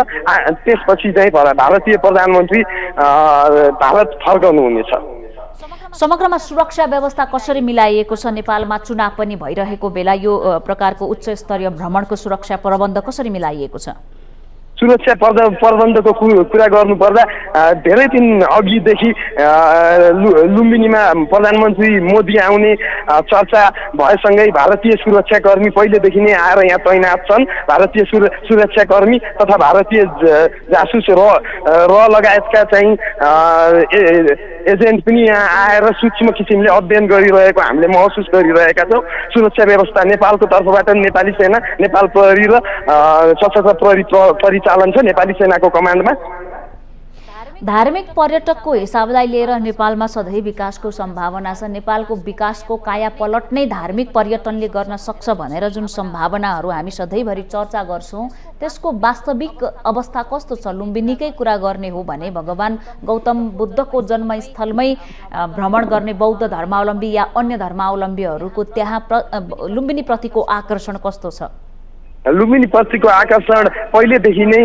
त्यसपछि चाहिँ भारतीय प्रधानमन्त्री भारत फर्कनुहुनेछ।
समग्रमा सुरक्षा व्यवस्था कसरी मिलाइएको छ? नेपालमा चुनाव पनि भइरहेको बेला यो प्रकारको उच्च स्तरीय भ्रमणको सुरक्षा प्रबन्ध कसरी मिलाइएको छ?
सुरक्षा प्रबन्धको कुरा गर्नुपर्दा धेरै दिन अघिदेखि लुम्बिनीमा प्रधानमन्त्री मोदी आउने चर्चा भएसँगै भारतीय सुरक्षाकर्मी पहिलेदेखि नै आएर यहाँ तैनात छन्। भारतीय सुरक्षाकर्मी तथा भारतीय जासुस र लगायतका चाहिँ एजेन्ट पनि यहाँ आएर सूक्ष्म किसिमले अध्ययन गरिरहेको हामीले महसुस गरिरहेका छौँ। सुरक्षा व्यवस्था नेपालको तर्फबाट नेपाली सेना, नेपाल प्रहरी र सशस्त्र प्रहरी परिचालन छ नेपाली सेनाको कमान्डमा।
धार्मिक पर्यटकको हिसाबलाई लिएर नेपालमा सधैँ विकासको सम्भावना छ। नेपालको विकासको काया पलट नै धार्मिक पर्यटनले गर्न सक्छ भनेर जुन सम्भावनाहरू हामी सधैँभरि चर्चा गर्छौँ, त्यसको वास्तविक अवस्था कस्तो छ? लुम्बिनीकै कुरा गर्ने हो भने भगवान गौतम बुद्धको जन्मस्थलमै भ्रमण गर्ने बौद्ध धर्मावलम्बी या अन्य धर्मावलम्बीहरूको त्यहाँ लुम्बिनी प्रतिको आकर्षण कस्तो छ?
लुम्बिनी प्रतिको आकर्षण पहिलेदेखि नै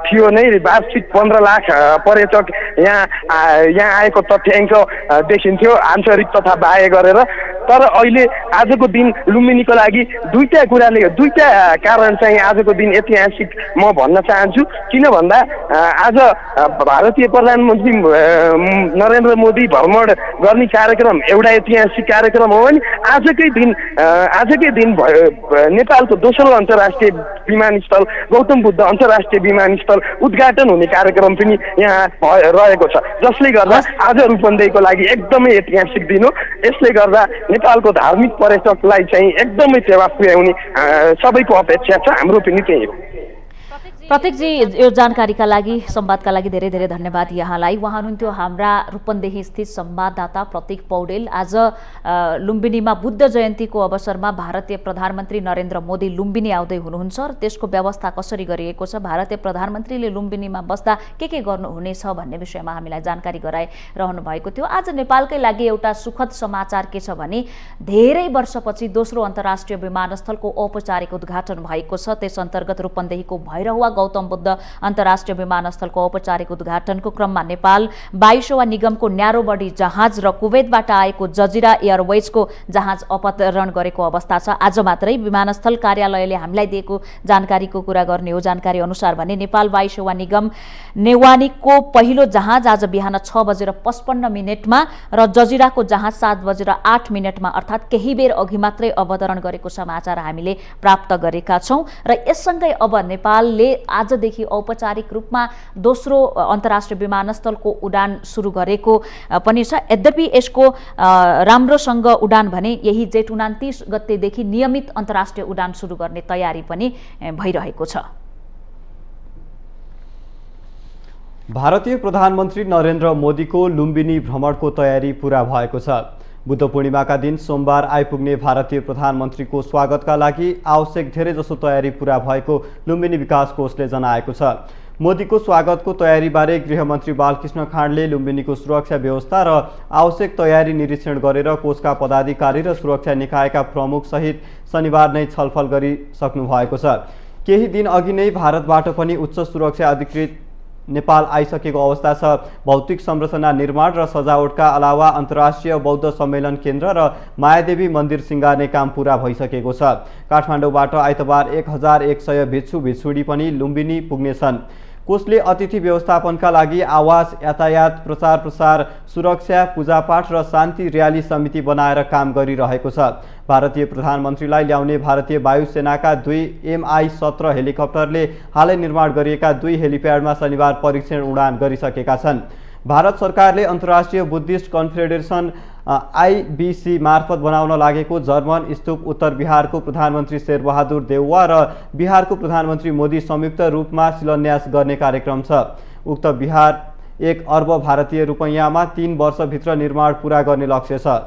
थियो नै। वार्षिक 15 लाख पर्यटक यहाँ आएको तथ्याङ्क देखिन्थ्यो आन्तरिक तथा बाह्य गरेर। तर अहिले आजको दिन लुम्बिनीको लागि दुईटा कारण चाहिँ आजको दिन ऐतिहासिक म भन्न चाहन्छु। किन भन्दा आज भारतीय प्रधानमन्त्री नरेन्द्र मोदी भ्रमण गर्ने कार्यक्रम एउटा ऐतिहासिक कार्यक्रम हो भने आजकै दिन नेपालको दोस्रो अन्तर्राष्ट्रिय विमानस्थल गौतम बुद्ध अन्तर्राष्ट्रिय विमानस्थल उद्घाटन हुने कार्यक्रम पनि यहाँ रहेको छ, जसले गर्दा आज रूपन्देहीको लागि एकदमै ऐतिहासिक दिन हो। यसले गर्दा नेपालको धार्मिक पर्यटकलाई चाहिँ एकदमै टेवा पुर्याउने सबैको अपेक्षा छ, हाम्रो पनि त्यही हो।
प्रत्येकजी यो जानकारीका लागि संवादका लागि धेरै धेरै धन्यवाद यहाँलाई। उहाँ हुनुहुन्थ्यो हाम्रा रूपन्देही स्थित संवाददाता प्रतीक पौडेल। आज लुम्बिनीमा बुद्ध जयन्तीको अवसरमा भारतीय प्रधानमन्त्री नरेन्द्र मोदी लुम्बिनी आउँदै हुनुहुन्छ र त्यसको व्यवस्था कसरी गरिएको छ, भारतीय प्रधानमन्त्रीले लुम्बिनीमा बस्दा के गर्नुहुनेछ भन्ने विषयमा हामीलाई जानकारी गराइरहनु भएको थियो। आज नेपालकै लागि एउटा सुखद समाचार के छ भने धेरै वर्षपछि दोस्रो अन्तर्राष्ट्रिय विमानस्थलको औपचारिक उद्घाटन भएको छ। त्यस अन्तर्गत रूपन्देहीको भैरहुवा गौतम बुद्ध अन्तर्राष्ट्रिय विमानस्थलको औपचारिक उद्घाटनको क्रममा नेपाल वायु सेवा निगमको न्यारो बडी जहाज र कुवेतबाट आएको जजिरा एयरवेजको जहाज अवतरण गरेको अवस्था छ। आज मात्रै विमानस्थल कार्यालयले हामीलाई दिएको जानकारीको कुरा गर्ने हो। जानकारी अनुसार भने नेपाल वायु सेवा निगम नेवानीको पहिलो जहाज आज बिहान 6:55 र जजिराको जहाज 7:08 अर्थात् केही बेर अघि मात्रै अवतरण गरेको समाचार हामीले प्राप्त गरेका छौं र यससँगै अब नेपालले आजदेखि औपचारिक रूपमा दोस्रो अन्तर्राष्ट्रिय विमानस्थलको उडान सुरु गरेको पनि छ। यद्यपि यसको राम्रोसँग उडान भने यही जेठ 29 गतेदेखि नियमित अन्तर्राष्ट्रिय उडान सुरु गर्ने तयारी पनि भइरहेको छ।
भारतीय प्रधानमन्त्री नरेन्द्र मोदीको लुम्बिनी भ्रमणको तयारी पूरा भएको छ। बुद्ध पूर्णिमाका दिन सोमबार आइपुग्ने भारतीय प्रधानमन्त्रीको स्वागतका लागि आवश्यक धेरैजसो तयारी पूरा भएको लुम्बिनी विकास कोषले जनाएको छ। मोदीको स्वागतको तयारीबारे गृहमन्त्री बालकृष्ण खाँडले लुम्बिनीको सुरक्षा व्यवस्था र आवश्यक तयारी निरीक्षण गरेर कोषका पदाधिकारी र सुरक्षा निकायका प्रमुख सहित शनिबार नै छलफल गरिसक्नु भएको छ। केही दिन अघि नै भारतबाट पनि उच्च सुरक्षा अधिकृत नेपाल आइसकेको अवस्था छ। भौतिक संरचना निर्माण र सजावटका अलावा अन्तर्राष्ट्रिय बौद्ध सम्मेलन केन्द्र र मायादेवी मन्दिर सिंगार्ने काम पूरा भइसकेको छ। काठमाडौँबाट आइतबार 1100 भिक्षु भिक्षुडी पनि लुम्बिनी पुग्नेछन्। कोषले अतिथि व्यवस्थापनका लागि आवास, यातायात, प्रचार प्रसार, सुरक्षा, पूजापाठ र शान्ति र्याली समिति बनाएर काम गरिरहेको छ। भारतीय प्रधानमन्त्रीलाई ल्याउने भारतीय वायुसेनाका 2 MI-17 हेलिकप्टरले हालै निर्माण गरिएका 2 हेलिप्याडमा शनिबार परीक्षण उडान गरिसकेका छन्। भारत सरकारले अन्तर्राष्ट्रिय बुद्धिस्ट कन्फेडरेसन IBC मार्फत बनाउन लागेको जर्मन स्तूप उत्तर बिहारको प्रधानमन्त्री शेरबहादुर देउवा र बिहारको प्रधानमन्त्री मोदी संयुक्त रूपमा शिलान्यास गर्ने कार्यक्रम छ। उक्त बिहार 1 अर्ब भारतीय रुपैयाँमा 3 वर्षभित्र निर्माण पूरा गर्ने लक्ष्य छ।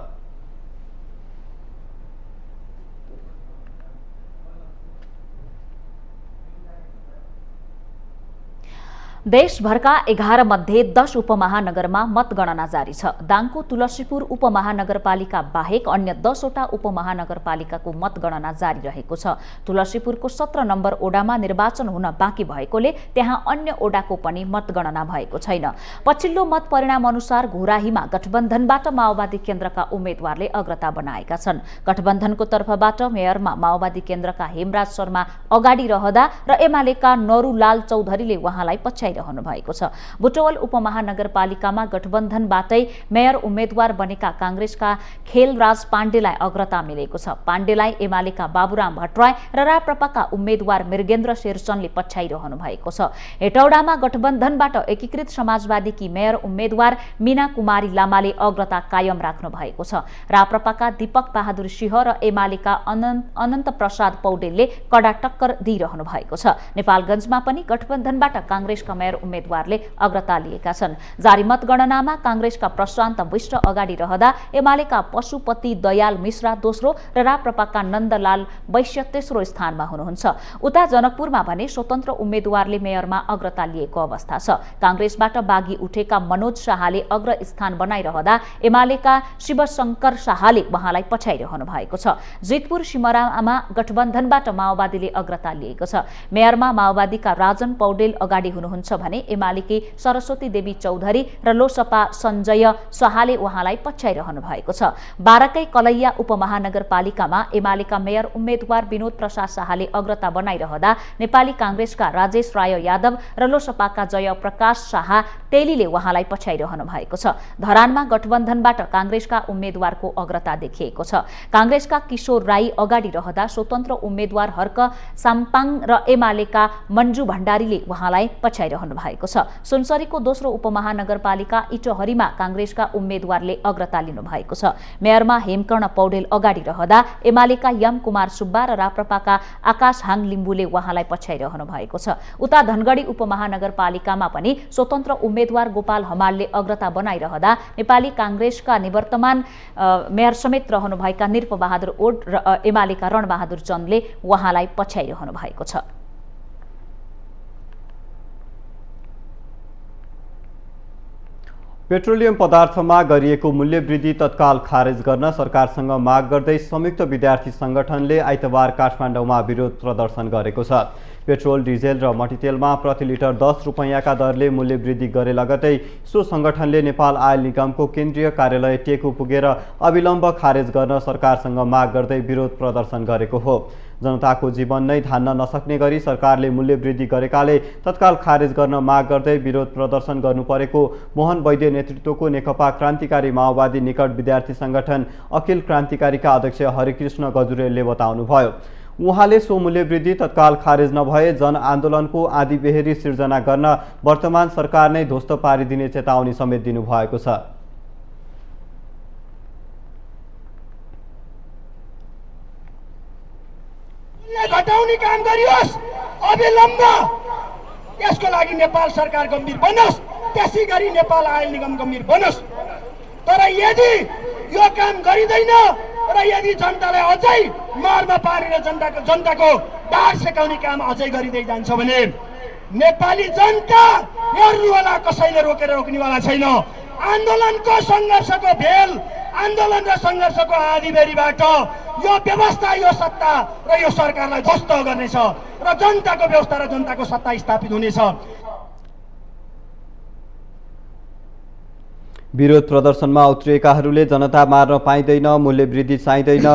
देशभरका 11 मध्ये 10 उपमहानगरमा मतगणना जारी छ। दाङको तुलसीपुर उपमहानगरपालिका बाहेक अन्य 10 वटा उपमहानगरपालिकाको मतगणना जारी रहेको छ। तुलसीपुरको 17 नम्बर ओडामा निर्वाचन हुन बाँकी भएकोले त्यहाँ अन्य ओडाको पनि मतगणना भएको छैन। पछिल्लो मत परिणाम अनुसार घोराहीमा गठबन्धनबाट माओवादी केन्द्रका उम्मेद्वारले अग्रता बनाएका छन्। गठबन्धनको तर्फबाट मेयरमा माओवादी केन्द्रका हेमराज शर्मा अगाडि रहँदा र एमालेका नरुलाल चौधरीले उहाँलाई पछ्याइरहनु भएको छ। बुटवल उपमहानगरपालिकामा गठबन्धनबाटै मेयर उम्मेद्वार बनेका कांग्रेसका खेलराज पाण्डेलाई अग्रता मिलेको छ। पाण्डेलाई एमालेका बाबुराम भट्टराई र राप्रपाका उम्मेद्वार मृगेन्द्र शेरचनले पछ्याइरहनु भएको छ। हेटौडामा गठबन्धनबाट एकीकृत समाजवादीकी मेयर उम्मेद्वार मीना कुमारी लामाले अग्रता कायम राख्नु भएको छ। राप्रपाका दीपक बहादुर सिंह र एमालेका अनन्त प्रसाद पौडेलले कडा टक्कर दिइरहनु भएको छ। नेपालगञ्जमा पनि गठबन्धनबाट कांग्रेसका मेयर उम्मेद्वारले अग्रता लिएका छन्। जारी मतगणनामा कांग्रेसका प्रशान्त विष्ट अगाडि रहँदा एमालेका पशुपति दयाल मिश्रा दोस्रो र राप्रपाका नन्दलाल वैश्य तेस्रो स्थानमा हुनुहुन्छ। उता जनकपुरमा भने स्वतन्त्र उम्मेद्वारले मेयरमा अग्रता लिएको अवस्था छ। कांग्रेसबाट बागी उठेका मनोज शाहले अग्र स्थान बनाइरहँदा एमालेका शिवशंकर शाहले उहाँलाई पछ्याइरहनु भएको छ। जितपुर सिमरामा गठबन्धनबाट माओवादीले अग्रता लिएको छ। मेयरमा माओवादीका राजन पौडेल अगाडि हुनुहुन्छ भने एमालेकी सरस्वती देवी चौधरी र लोसपा सञ्जय शाहले उहाँलाई पछ्याइरहनु भएको छ। बाराकै कलैया उपमहानगरपालिकामा एमालेका मेयर उम्मेद्वार विनोद प्रसाद शाहले अग्रता बनाइरहँदा नेपाली कांग्रेसका राजेश राय यादव र लोसपाका जयप्रकाश शाह तेलीले उहाँलाई पछ्याइरहनु भएको छ। धरानमा गठबन्धनबाट कांग्रेसका उम्मेद्वारको अग्रता देखिएको छ। कांग्रेसका किशोर राई अगाडि रहँदा स्वतन्त्र उम्मेद्वार हर्क साम्पाङ र एमालेका मन्जु भण्डारीले उहाँलाई पछ्याइरहनु पछ्याइरहनु भएको छ। सुनसरीको दोस्रो उपमहानगरपालिका इटहरीमा कांग्रेसका उम्मेद्वारले अग्रता लिनु भएको छ। मेयरमा हेमकर्ण पौडेल अगाडि रहँदा एमालेका यम कुमार सुब्बा र राप्रपाका आकाश हाङ लिम्बुले उहाँलाई पछ्याइरहनु भएको छ। उता धनगढी उपमहानगरपालिकामा पनि स्वतन्त्र उम्मेद्वार गोपाल हमालले अग्रता बनाइरहँदा नेपाली कांग्रेसका निवर्तमान मेयर समेत रहनुभएका निरपबहादुर ओड र एमालेका रणबहादुर चन्दले उहाँलाई पछ्याइरहनु भएको छ।
पेट्रोलियम पदार्थमा गरिएको मूल्य वृद्धि तत्काल खारेज गर्न सरकारसँग माग गर्दै संयुक्त विद्यार्थी संगठनले आइतबार काठमाडौँमा विरोध प्रदर्शन गरेको छ। पेट्रोल, डिजेल र मट्टितेलमा प्रति लिटर 10 रुपैयाँका दरले मूल्य वृद्धि गरे लगतै सो संगठनले नेपाल आयल निगमको केन्द्रीय कार्यालय टेकु पुगेर अविलम्ब खारेज गर्न सरकारसँग माग गर्दै विरोध प्रदर्शन गरेको हो। जनताको जीवन नै धान्न नसक्ने गरी सरकारले मूल्य वृद्धि गरेकाले तत्काल खारेज गर्न माग गर्दै विरोध प्रदर्शन गर्नु परेको मोहन वैद्य नेतृत्वको नेकपा क्रान्तिकारी माओवादी निकट विद्यार्थी संगठन अखिल क्रान्तिकारीका अध्यक्ष हरिकृष्ण गजुरेलले बताउनुभयो। उहाँले सो मूल्य वृद्धि तत्काल खारेज नभए जनआन्दोलनको आँधीबेहरी सिर्जना गर्न वर्तमान सरकार नै ध्वस्त पारिदिने चेतावनी समेत दिनुभएको छ।
घटाउने काम गरियोस् अविलम्ब, यसको लागि नेपाल सरकार गम्भीर बनोस्, त्यसै गरी नेपाल आयल निगम गम्भीर बनोस्। तर यदि यो काम गरिँदैन र यदि जनतालाई अझै मारमा पारेर जनताको ढाड सेकाउने काम अझै गरिँदै जान्छ भने नेपाली जनता हेर्नु होला, कसैले रोक्नेवाला छैन। आन्दोलनको सङ्घर्षको भेल, आन्दोलन र सङ्घर्षको आँधीबेहरीबाट यो व्यवस्था, यो सत्ता र यो सरकारलाई ध्वस्त गर्नेछ र जनताको व्यवस्था र जनताको सत्ता स्थापित हुनेछ।
विरोध प्रदर्शनमा उत्रिएकाहरूले जनता मार्न पाइँदैन, मूल्य वृद्धि चाहिँदैन,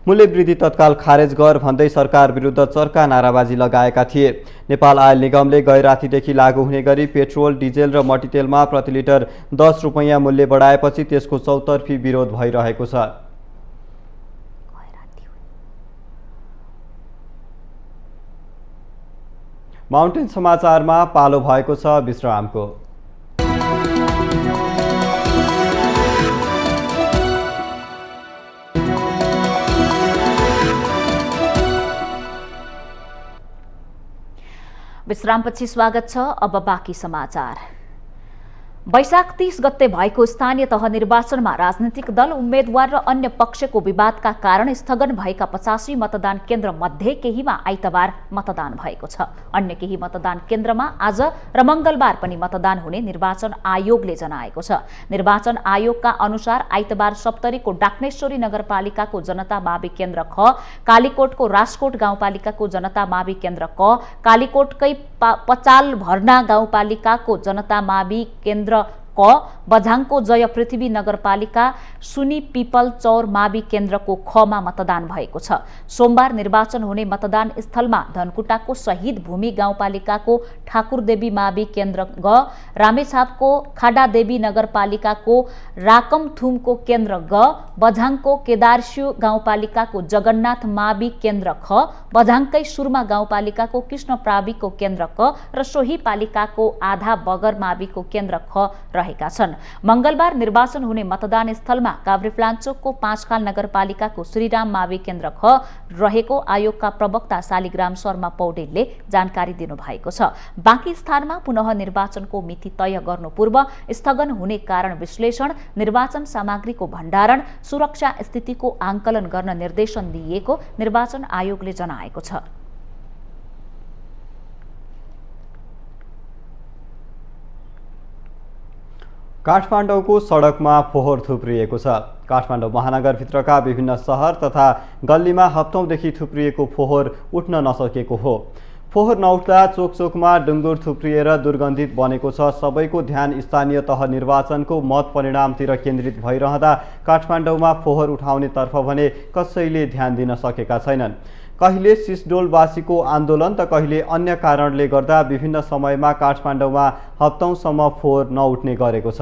मूल्य वृद्धि तत्काल खारेज गर भन्दै सरकार विरुद्ध चर्का नाराबाजी लगाएका थिए। नेपाल आयल निगमले गैरातीदेखि लागू हुने गरी पेट्रोल, डिजेल र मट्टितेलमा प्रति लिटर 10 रुपैयाँ मूल्य बढाएपछि त्यसको चौतर्फी विरोध भइरहेको छ। माउन्टेन समाचारमा पालो भएको छ विश्रामको।
विश्रामपछि स्वागत छ। अब बाँकी समाचार। वैशाख 30 गते भएको स्थानीय तह निर्वाचनमा राजनीतिक दल, उम्मेद्वार र अन्य पक्षको विवादका कारण स्थगन भएका 85 मतदान केन्द्र मध्ये केहीमा आइतबार मतदान भएको छ। अन्य केही मतदान केन्द्रमा आज र मंगलबार पनि मतदान हुने निर्वाचन आयोगले जनाएको छ। निर्वाचन आयोगका अनुसार आइतबार सप्तरीको डाक्नेश्वरी नगरपालिकाको जनता मावि केन्द्र ख, कालीकोटको राजकोट गाउँपालिकाको जनता मावि केन्द्र क, कालीकोटकै पचाल भर्ना गाउँपालिकाको जनता मावि केन्द्र क, बझाङको जय पृथ्वी नगरपालिका सुनी पिपल चौर मावि केन्द्रको खमा मतदान भएको छ। सोमबार निर्वाचन हुने मतदान स्थलमा धनकुटाको शहीद भूमि गाउँपालिकाको ठाकुरदेवी मावि केन्द्र ग, रामेछापको खाडादेवी नगरपालिकाको राकमथुमको केन्द्र ग, बझाङको केदारस्यु गाउँपालिकाको जगन्नाथ मावि केन्द्र ख, बझाङकै सुरमा गाउँपालिकाको कृष्ण प्राविको केन्द्र क र सोही पालिकाको आधा बगर माविको केन्द्र ख रहेका छन्। मंगलबार निर्वाचन हुने मतदान स्थलमा काभ्रेपलाञ्चोकको पाँचखाल नगरपालिकाको श्रीराम मावि केन्द्र ख रहेको आयोगका प्रवक्ता शालिग्राम शर्मा पौडेलले जानकारी दिनुभएको छ। बाँकी स्थानमा पुनः निर्वाचनको मिति तय गर्नु पूर्व स्थगन हुने कारण विश्लेषण, निर्वाचन सामग्रीको भण्डारण, सुरक्षा स्थितिको आंकलन गर्न निर्देशन दिइएको निर्वाचन आयोगले जनाएको छ।
काठमाडौँको सडकमा फोहोर थुप्रिएको छ। काठमाडौँ महानगरभित्रका विभिन्न सहर तथा गल्लीमा हप्तौंदेखि थुप्रिएको फोहोर उठ्न नसकेको हो। फोहोर नउठ्दा चोकचोकमा डुङ्गुर थुप्रिएर दुर्गन्धित बनेको छ। सबैको ध्यान स्थानीय तह निर्वाचनको मत परिणामतिर केन्द्रित भइरहँदा काठमाडौँमा फोहोर उठाउनेतर्फ भने कसैले ध्यान दिन सकेका छैनन्। कहिले सिसडोलवासीको आन्दोलन त कहिले अन्य कारणले गर्दा विभिन्न समयमा काठमाडौँमा हप्तौंसम्म फोहोर नउठ्ने गरेको छ।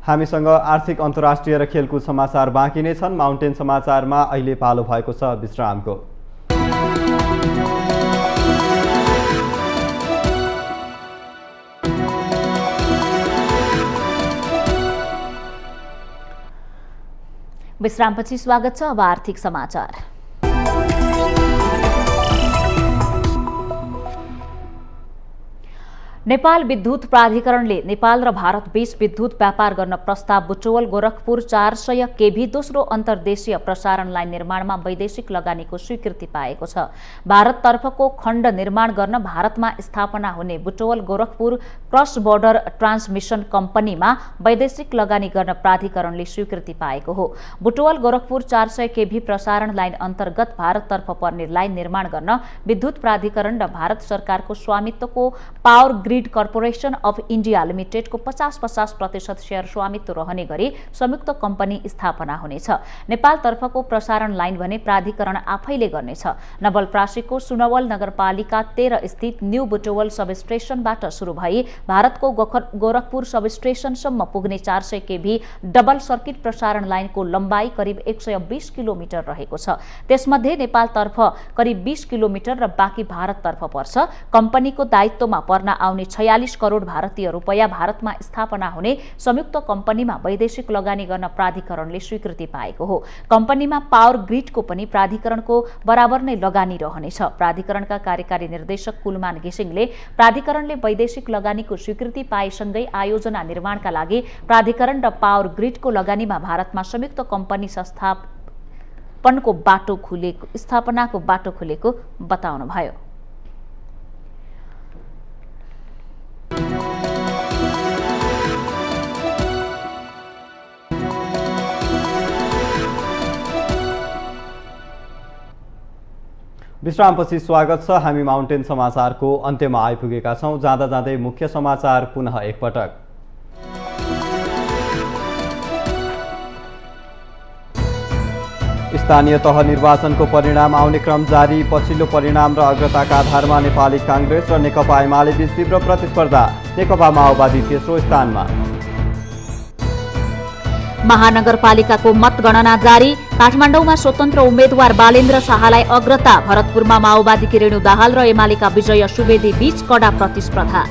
हामीसँग आर्थिक, अन्तर्राष्ट्रिय र खेलकुद समाचार बाँकी नै छन्। माउन्टेन समाचारमा अहिले पालो भएको छ विश्रामको।
विश्रामपछि स्वागत छ। अब आर्थिक समाचार। नेपाल विद्युत प्राधिकरणले नेपाल र भारत बीच विद्युत व्यापार गर्न प्रस्ताव बुटवल गोरखपुर 400 केभी दोस्रो अन्तर्देशीय प्रसारण लाइन निर्माणमा वैदेशिक लगानीको स्वीकृति पाएको छ। भारततर्फको खण्ड निर्माण गर्न भारतमा स्थापना हुने Butwal Gorakhpur cross border transmission कम्पनीमा वैदेशिक लगानी गर्न प्राधिकरणले स्वीकृति पाएको हो। बुटवल गोरखपुर 400 केभी प्रसारण लाइन अन्तर्गत भारततर्फ पर्ने लाइन निर्माण गर्न विद्युत प्राधिकरण र भारत सरकारको स्वामित्वको Power Grid Corporation of India लिमिटेडको 50-50% शेयर स्वामित्व रहने गरी संयुक्त कम्पनी स्थापना हुनेछ। नेपालतर्फको प्रसारण लाइन भने प्राधिकरण आफैले गर्नेछ। नवलप्रासीको सुनवल नगरपालिका 13 स्थित न्यू बुटवल सबस्टेशनबाट सुरु भई भारतको गोरखपुर सबस्टेशनसम्म पुग्ने 400 केभी डबल सर्किट प्रसारण लाइनको लम्बाई करिब 120 किलोमिटर रहेको छ। त्यसमध्ये नेपालतर्फ करिब 20 किलोमिटर र बाँकी भारततर्फ पर्छ। कम्पनीको दायित्वमा पर्न आउने 46 करोड भारतीय रुपैयाँ भारतमा स्थापना हुने संयुक्त कम्पनीमा वैदेशिक लगानी गर्न प्राधिकरणले स्वीकृति पाएको हो। कम्पनीमा पावर ग्रिडको पनि प्राधिकरणको बराबर नै लगानी रहनेछ। प्राधिकरणका कार्यकारी निर्देशक कुलमान घिसिङले प्राधिकरणले वैदेशिक लगानीको स्वीकृति पाएसँगै आयोजना निर्माणका लागि प्राधिकरण र पावर ग्रिडको लगानीमा भारतमा संयुक्त कम्पनी स्थापनाको बाटो खुलेको बताउनुभयो।
विश्रामपछि स्वागत छ। हामी माउन्टेन समाचारको अन्त्यमा आइपुगेका छौं। जाँदा जाँदै मुख्य समाचार पुनः एकपटक। स्थानीय तह निर्वाचनको परिणाम आउने क्रम जारी। पछिल्लो परिणाम र अग्रताका आधारमा नेपाली कांग्रेस र नेकपा एमाले बीच तीव्र प्रतिस्पर्धा। नेकपा माओवादी तेस्रो स्थानमा।
महानगरपालिकाको मतगणना जारी। काठमाडौँमा स्वतन्त्र उम्मेद्वार बालेन्द्र शाहलाई अग्रता। भरतपुरमा माओवादीकी रेणु दाहाल र एमालेका विजय सुवेदी बीच कडा प्रतिस्पर्धा।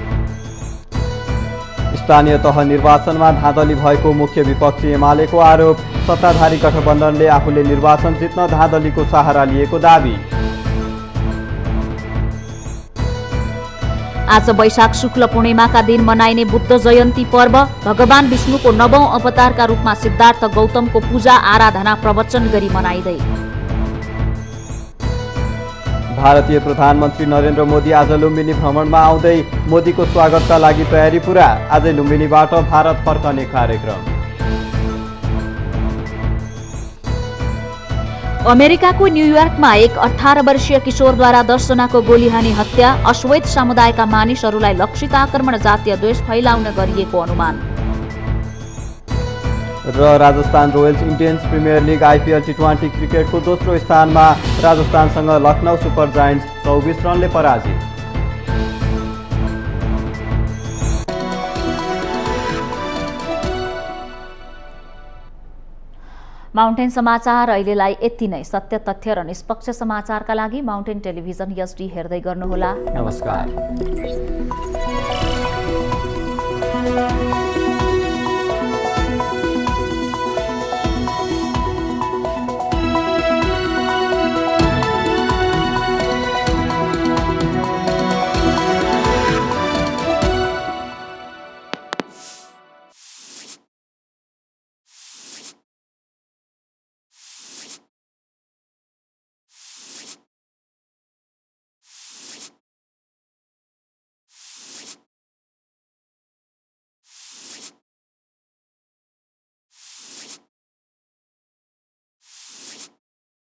स्थानीय तह निर्वाचनमा धाँधली भएको मुख्य विपक्षी एमालेको आरोप। सत्ताधारी गठबन्धनले आफूले निर्वाचन जित्न धाँधलीको सहारा लिएको दावी।
आज वैशाख शुक्ल पूर्णिमाका दिन मनाइने बुद्ध जयन्ती पर्व। भगवान विष्णुको 9औं अवतारका रूपमा सिद्धार्थ गौतमको पूजा आराधना प्रवचन गरी मनाइँदै।
भारतीय प्रधानमन्त्री नरेन्द्र मोदी आज लुम्बिनी भ्रमणमा आउँदै मोदीको स्वागतका लागि तयारी पूरा। आजै लुम्बिनीबाट भारत फर्कने कार्यक्रम।
अमेरिकाको न्युयोर्कमा एक 18 वर्षीय किशोरद्वारा 10 जनाको गोली हानी हत्या। अश्वेत समुदायका मानिसहरूलाई लक्षित आक्रमण जातीय द्वेष फैलाउन गरिएको अनुमान।
र Rajasthan Royals Indians Premier League IPL टी20 क्रिकेटको दोस्रो स्थानमा। राजस्थानसँग लखनऊ सुपर जायन्ट्स 24 रनले पराजित।
माउन्टेन समाचार अहिलेलाई यति नै। सत्य, तथ्य र निष्पक्ष समाचारका लागि माउन्टेन टेलिभिजन HD हेर्दै गर्नुहोला।
नमस्कार।